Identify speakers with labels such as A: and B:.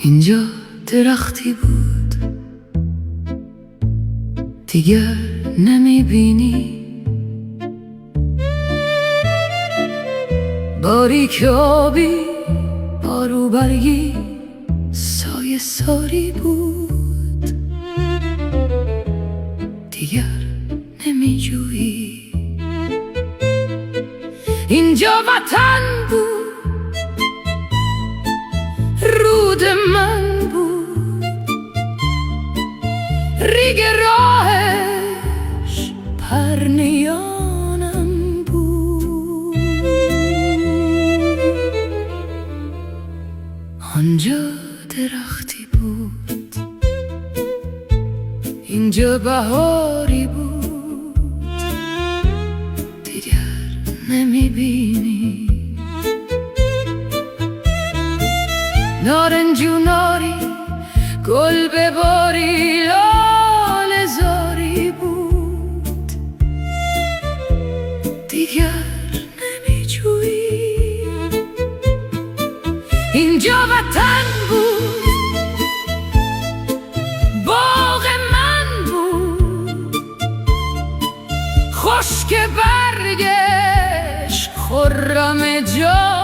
A: اینجا درختی بود دیگر نمیبینی، باریک آبی بارو برگی سایه ساری بود، دیگر نمیجویی. اینجا وطن بود، رود من بود، ریگ راهش پرنیانم بود. آنجا درختی بود، اینجا بهاری بود، دیگر نمیبینی. نارنجو ناری گل بباری لاله زاری بود، دیگر نمیجویی. اینجا وطن بود، باغ من بود، خشک برگش خرم جان